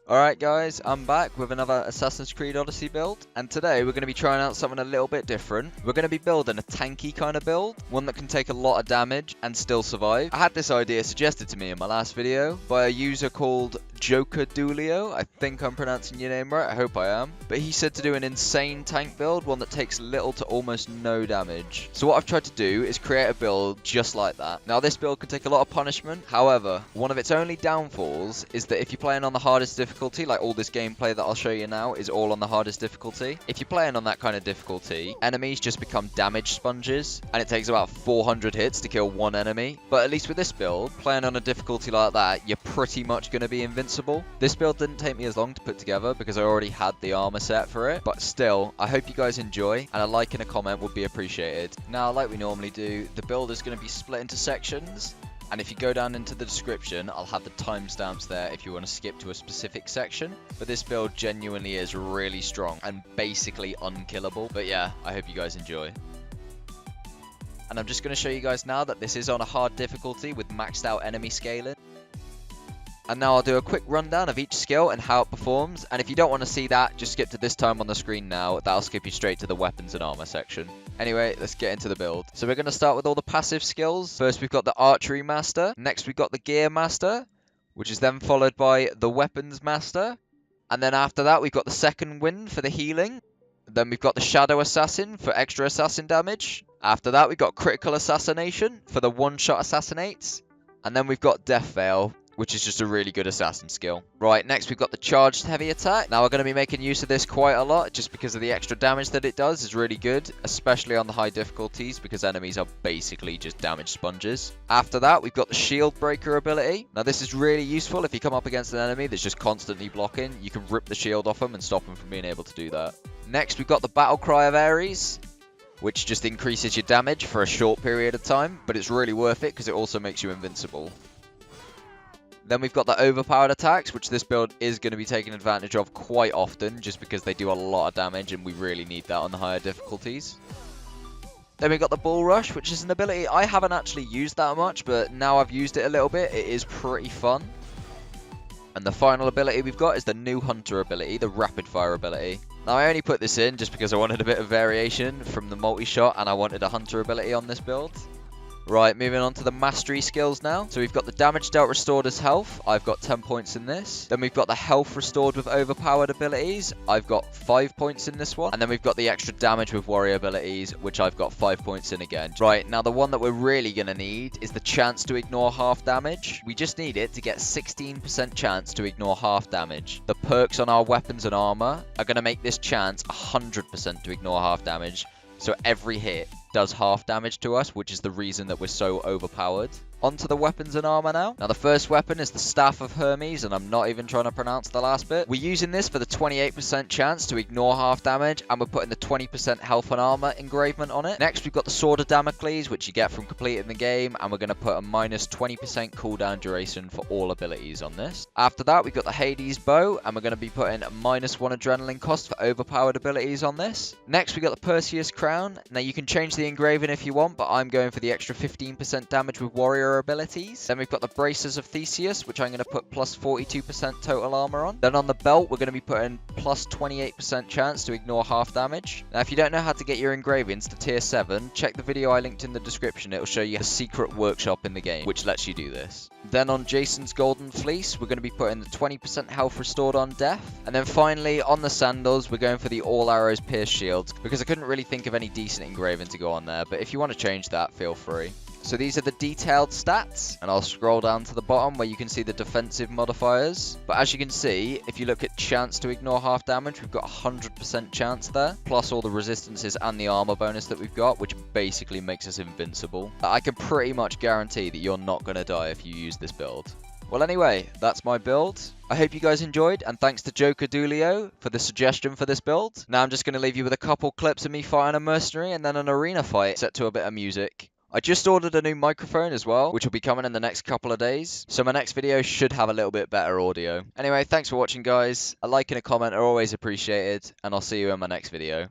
Alright guys, I'm back with another Assassin's Creed Odyssey build, and today we're going to be trying out something a little bit different. We're going to be building a tanky kind of build, one that can take a lot of damage and still survive. I had this idea suggested to me in my last video by a user called Joker-Dulio. I think I'm pronouncing your name right, I hope I am. But he said to do an insane tank build, one that takes little to almost no damage. So what I've tried to do is create a build just like that. Now this build can take a lot of punishment, however, one of its only downfalls is that if you're playing on the hardest difficulty, like all this gameplay that I'll show you now is all on the hardest difficulty. If you're playing on that kind of difficulty, enemies just become damage sponges, and it takes about 400 hits to kill one enemy. But at least with this build, playing on a difficulty like that, you're pretty much going to be invincible. This build didn't take me as long to put together because I already had the armor set for it, but still, I hope you guys enjoy, and a like and a comment would be appreciated. Now, like we normally do, the build is going to be split into sections. And if you go down into the description, I'll have the timestamps there if you want to skip to a specific section. But this build genuinely is really strong and basically unkillable. But yeah, I hope you guys enjoy. And I'm just going to show you guys now that this is on a hard difficulty with maxed out enemy scaling. And now I'll do a quick rundown of each skill and how it performs. And if you don't want to see that, just skip to this time on the screen now. That'll skip you straight to the weapons and armor section. Anyway, let's get into the build. So we're going to start with all the passive skills. First, we've got the Archery Master. Next, we've got the Gear Master, which is then followed by the Weapons Master. And then after that, we've got the Second Wind for the healing. Then we've got the Shadow Assassin for extra assassin damage. After that, we've got Critical Assassination for the one-shot assassinates. And then we've got Death Veil, which is just a really good assassin skill. Right, next we've got the Charged Heavy Attack. Now we're going to be making use of this quite a lot, just because of the extra damage that it does is really good, especially on the high difficulties, because enemies are basically just damage sponges. After that, we've got the Shield Breaker ability. Now this is really useful if you come up against an enemy that's just constantly blocking. You can rip the shield off them and stop them from being able to do that. Next, we've got the Battle Cry of Ares, which just increases your damage for a short period of time, but it's really worth it because it also makes you invincible. Then we've got the Overpowered Attacks, which this build is going to be taken advantage of quite often, just because they do a lot of damage and we really need that on the higher difficulties. Then we've got the Bull Rush, which is an ability I haven't actually used that much, but now I've used it a little bit, it is pretty fun. And the final ability we've got is the new Hunter ability, the Rapid Fire ability. Now I only put this in just because I wanted a bit of variation from the multi-shot, and I wanted a Hunter ability on this build. Right, moving on to the mastery skills now. So we've got the damage dealt restored as health. I've got 10 points in this. Then we've got the health restored with overpowered abilities. I've got 5 points in this one. And then we've got the extra damage with warrior abilities, which I've got 5 points in again. Right, now the one that we're really going to need is the chance to ignore half damage. We just need it to get 16% chance to ignore half damage. The perks on our weapons and armor are going to make this chance 100% to ignore half damage. So every hit does half damage to us, which is the reason that we're so overpowered. Onto the weapons and armor now. Now the first weapon is the Staff of Hermes, and I'm not even trying to pronounce the last bit. We're using this for the 28% chance to ignore half damage, and we're putting the 20% health and armor engravement on it. Next we've got the Sword of Damocles, which you get from completing the game, and we're going to put a minus 20% cooldown duration for all abilities on this. After that we've got the Hades Bow, and we're going to be putting a minus 1 adrenaline cost for overpowered abilities on this. Next we got the Perseus Crown. Now you can change the engraving if you want, but I'm going for the extra 15% damage with warrior abilities. Then we've got the Braces of Theseus, which I'm going to put plus 42% total armor on. Then on the belt, we're going to be putting plus 28% chance to ignore half damage. Now, if you don't know how to get your engravings to tier 7, check the video I linked in the description. It'll show you a secret workshop in the game, which lets you do this. Then on Jason's Golden Fleece, we're going to be putting the 20% health restored on death. And then finally, on the sandals, we're going for the All Arrows Pierced Shields, because I couldn't really think of any decent engraving to go on there, but if you want to change that, feel free. So these are the detailed stats, and I'll scroll down to the bottom where you can see the defensive modifiers. But as you can see, if you look at chance to ignore half damage, we've got 100% chance there, plus all the resistances and the armor bonus that we've got, which basically makes us invincible. I can pretty much guarantee that you're not going to die if you use this build. Well anyway, that's my build. I hope you guys enjoyed, and thanks to Joker-Dulio for the suggestion for this build. Now I'm just going to leave you with a couple clips of me fighting a mercenary and then an arena fight set to a bit of music. I just ordered a new microphone as well, which will be coming in the next couple of days, so my next video should have a little bit better audio. Anyway, thanks for watching guys, a like and a comment are always appreciated, and I'll see you in my next video.